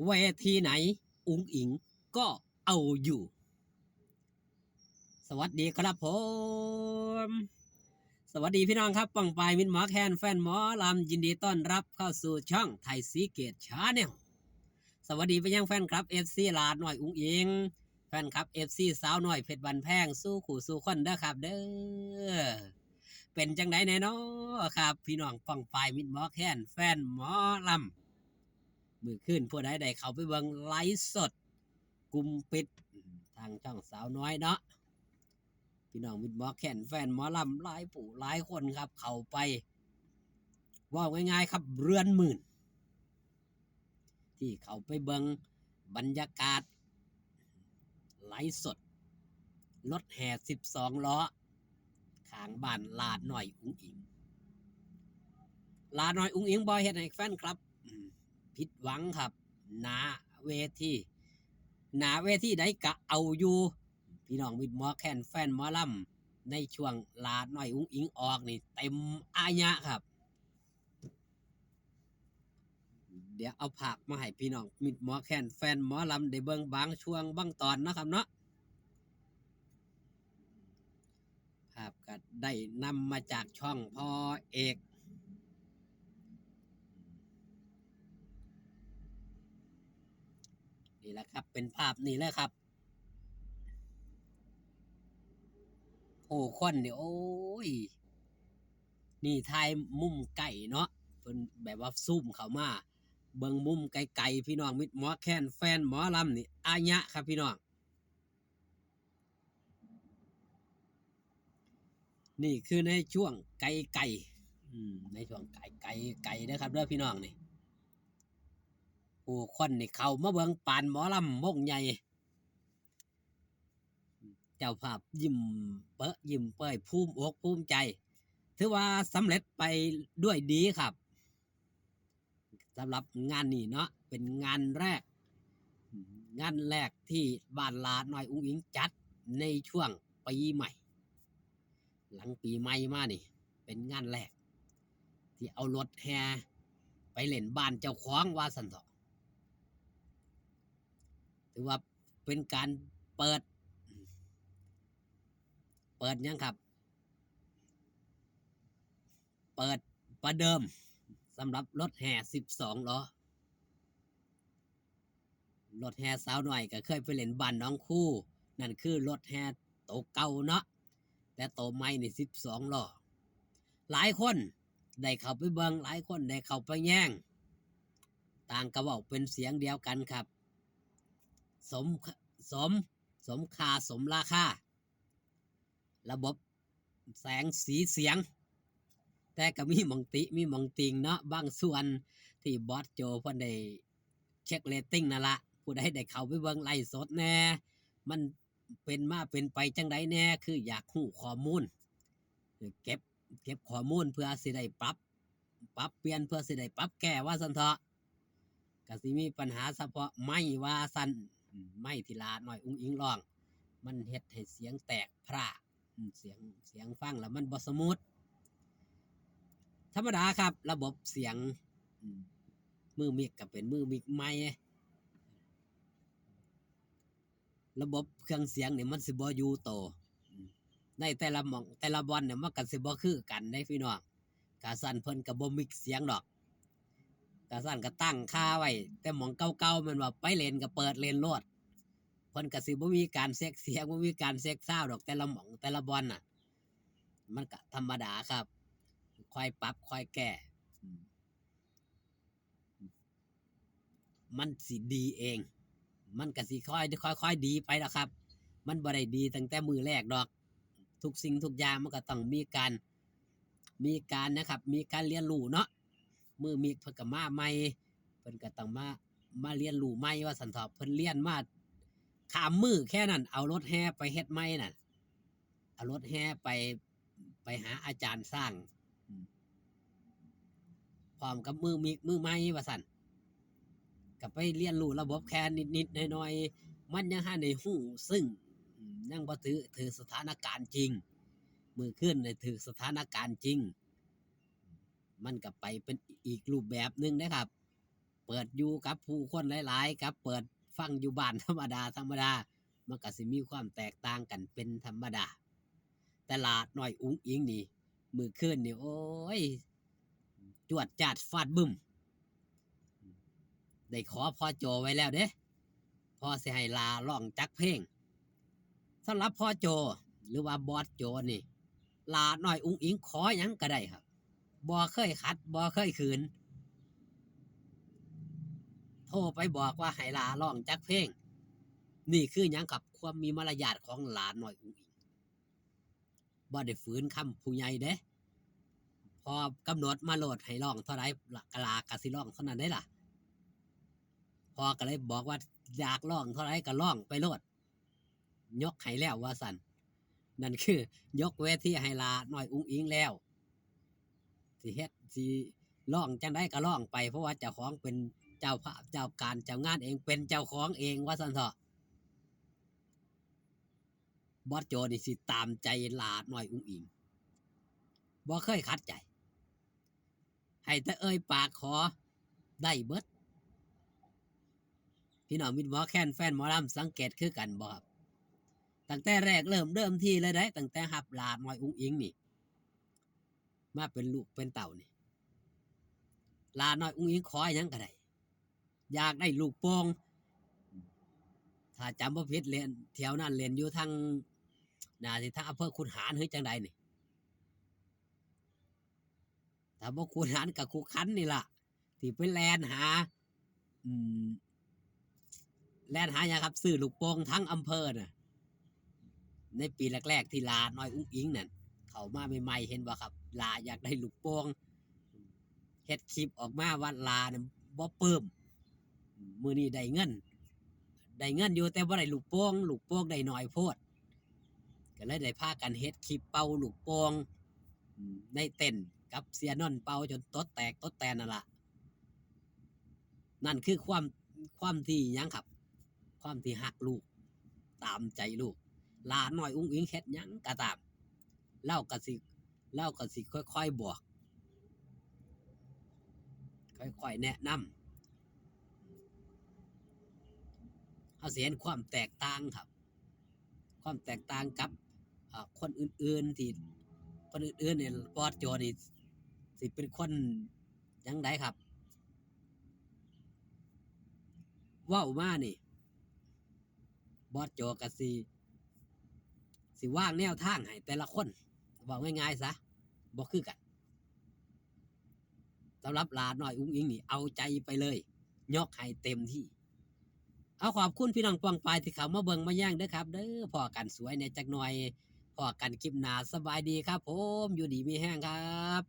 เวทีไหนอุ๋งอิงก็เอาอยู่ สวัสดีครับผมสวัสดีพี่น้องครับปังปายมินหมอแคนแฟนหมอลำยินดีต้อนรับเข้าสู่ช่องไทยซีเกตชาแนลสวัสดีไปยังแฟนครับ FC ลาดหน่อยอุ๋งอิงแฟนครับ FC สาวหน่อยเพชรบันแพงสู้ขู่สู้คนเด้อครับเด้อเป็นจังไดแน่นอนครับพี่น้องปังปายมินหมอแคนแฟนหมอลำมือขึ้นผู้ใดได้เข้าไปเบิ่งไลฟ์สดกลุ่มปิดทางช่องสาวน้อยเนาะพี่น้องมิดหมอแคนแฟนหมอลำหลายผู้หลายคนครับเข้าไปว่าง่ายๆครับเรือนหมื่นที่เข้าไปเบิงบรรยากาศไลฟ์สดรถแห่12 ล้อข้างบ้านลาดหน่อยอุ๋งอิงลาดหน่อยอุ๋งอิงบอยเฮ็ดให้แฟนครับผิดหวังครับหนาเวทีใดกะเอาอยู่พี่น้องมิดหมอแคนแฟนหมอลำในช่วงลาดหน่อยอุ๋งอิงออกนี่เต็มอายะครับเดี๋ยวเอาผักมาให้พี่น้องมิดหมอแคนแฟนหมอลำได้เบิ่งบางช่วงบางตอนนะครับเนาะภาพก็ได้นำมาจากช่องพ่อเอกนี่แหละครับเป็นภาพนี่แหละครับโอ้คนนี่โอ้ยนี่ทายมุมไก่เนาะเป็นแบบว่าซุ่มเข้ามาเบิ่งมุมไกลๆพี่น้องมิดหมอแคนแฟนหมอลำนี่อายะครับพี่น้องนี่คือในช่วงไกลในช่วงไกลนะครับเด้อพี่น้องนี่ผู้คนนี่เข้ามาเบิ่งปานหมอลำวงใหญ่เจ้าภาพยิ้มเป้ยภูมิอกภูมิใจถือว่าสำเร็จไปด้วยดีครับสำหรับงานนี้เนาะเป็นงานแรกที่บ้านลาดน้อยอุ๋งอิงจัดในช่วงปีใหม่หลังปีใหม่มานี่เป็นงานแรกที่เอารถแห่ไปเล่นบ้านเจ้าของว่าสันเถาะถือว่าเป็นการเปิดยังครับเปิดประเดิมสำหรับรถแห่12 ล้อรถแห่สาวหน่อยก็เคยไปเล่นบ้านน้องคู่นั่นคือรถแห่โตเก่าเนาะแต่โตใหม่นี่12 ล้อหลายคนได้เข้าไปเบิ่งหลายคนได้เข้าไปแย่งต่างก็เว้าเป็นเสียงเดียวกันครับสมค่าสมราคาระบบแสงสีเสียงแต่ก็มีหม่องติมีหม่องติงเนาะบางส่วนที่บอสโจเพิ่นได้เช็คเรตติ้งนั่นละผู้ใดได้เข้าไปเบิ่งไลฟ์สดแน่มันเป็นมาเป็นไปจังไดแน่คืออยากรู้ข้อมูลเก็บข้อมูลเพื่อสิได้ปรับเปลี่ยนเพื่อสิได้ปรับแก้ว่าซั่นเถาะก็สิมีปัญหาเฉพาะไม่ว่าซั่นไม่ทีลาหน่อยอุ้งอิงร้องมันเฮ็ดให้เสียงแตกพร่าเสียงฟังแล้วมันบ่สมูทธรรมดาครับระบบเสียงมือมิกก็เป็นมือมิกใหม่ระบบเครื่องเสียงเนี่ยมันสิบ่อยู่โตในแต่ละหม่องแต่ละบอนเนี่ยมันก็สิบ่คือกันได้พี่น้องกะสั่นเพิ่นก็บ่มิกเสียงดอกกะสั่นก็ตั้งค่าไว้แต่หม่องเก่าๆมันว่าไปเล่นก็เปิดเล่นโลดเพิ่นก็สิบ่มีการเช็คเสียงบ่มีการเช็คซาวด์ดอกแต่ละหม่องแต่ละบอนน่ะมันก็ธรรมดาครับค่อยปรับค่อยแก้มันสิดีเองมันก็สิค่อยดีไปแล้วครับมันบ่ได้ดีตั้งแต่มือแรกดอกทุกสิ่งทุกอย่างมันก็ต้องมีการนะครับมีการเรียนรู้เนาะมือมีเพิ่นก็มาใหม่เพิ่นก็ต้องมาเรียนรู้ใหม่ว่าสันเถาะเพิ่นเรียนมาข้ามมือแค่นั้นเอารถแห่ไปเฮ็ดใหม่น่ะเอารถแห่ไปหาอาจารย์สร้างพร้อมกับมือใหม่ว่าซั่นก็ไปเรียนรู้ระบบแค่นิดๆหน่อยๆมันยังหาได้ฮู้ซึ่งยังบ่ถือสถานการณ์จริงมือขึ้นได้ถือสถานการณ์จริงมันก็ไปเป็นอีกรูปแบบนึงนะครับ เปิดอยู่กับผู้คนหลายๆกับเปิดฟังอยู่บ้านธรรมดามันก็สิมีความแตกต่างกันเป็นธรรมดาแต่ลาน้อยอุ้งอิงนี่มือคืนนี่โอ้ยจวดจาดฟาดบึ้มได้ขอพ่อโจไว้แล้วเด้พ่อสิให้ลาร้องจักเพลงสำหรับพ่อโจหรือว่าบอสโจนี่ลาน้อยอุ้งอิงขอหยังก็ได้ครับบ่เคยขัดบ่เคยขืนโทรไปบอกว่าให้ลาร้องจักเพลงนี่คือหยังกับความมีมารยาทของหลานน้อยอุ้งอิงบ่ได้ฝืนคำผู้ใหญ่เด้พอกำหนดมาโหลดให้ร้องเท่าไรกะลากะสิร้องเท่านั้นได้ล่ะพอก็เลยบอกว่าอยากร้องเท่าไรก็ร้องไปโลดยกให้แล้วว่าสั่นนั่นคือยกเวทีให้ลาน้อยอุ้งอิงแล้วสิเฮ็ดสิร้องจังได้ก็ร้องไปเพราะว่าเจ้าของเป็นเจ้าภาพเจ้าการเจ้างานเองเป็นเจ้าของเองว่าสั่นเถอะบอสโจนี่สิตามใจลาน้อยอุ้งอิงบ่เคยขัดใจให้แต่เอ่ยปากขอได้เบิดพี่น้องมิตรหมอแค้นแฟนหมอลำสังเกตคือกันบ่ครับตั้งแต่แรกเริ่มที่เลยได้ตั้งแต่หับลาน้อยอุ้งอิงนี่มาเป็นลูกเป็นเต่านี่ลาน้อยอุ้งอิงขอหยังก็ได้อยากได้ลูกโป่งถ้าจำบ่ผิดเรียนแถวนั้นเรียนอยู่ทางน่าสิทางอำเภอขุนหารหรือจังใดนี่ถ้าบ่ขุนหารกับขุขันนี่ล่ะที่ไปแลนหาอืมแลนหาหยังครับซื้อลูกโป่งทั้งอำเภอน่ะในปีแรกๆที่ลาน้อยอุ้งอิงนั่นเขามาใหม่ๆเห็นบ่ครับลาอยากได้ลูกโป่งเฮ็ดคลิปออกมาว่าลาเนี่ยบ่ปลื้มมื้อนี้ได้เงินอยู่แต่บ่ได้ลูกโป่งได้น้อยโพดก็เลยได้พากันเฮ็ดคลิปเป่าลูกโป่งในเต้นกับเสียนนท์เป่าจนตดแตกตดแตนนั่นล่ะนั่นคือความที่หยังครับความที่ฮักลูกตามใจลูกหลานน้อยอุ้งอิงเฮ็ดหยังก็ตามเล่าก็สิค่อยๆบอกค่อยๆแนะนำเฮาสิเห็นความแตกต่างครับความแตกต่างกับคนอื่นๆที่คนอื่นๆเนี่ยบอสโจนี่สิเป็นคนจังไดครับเว้ามานี่บอสโจก็สิวางแนวทางให้แต่ละคนบอกง่ายๆซะบ่คือกันสำหรับหลานน้อยอุ้งอิงนี่เอาใจไปเลยยกให้เต็มที่เอาขอบคุณพี่น้องปองปายที่เขามาเบิ่งมาแย่งเด้อครับเด้อพอกันสวยในจักหน่อยพอกันคลิปหน้าสบายดีครับผมอยู่ดีมีแห้งครับ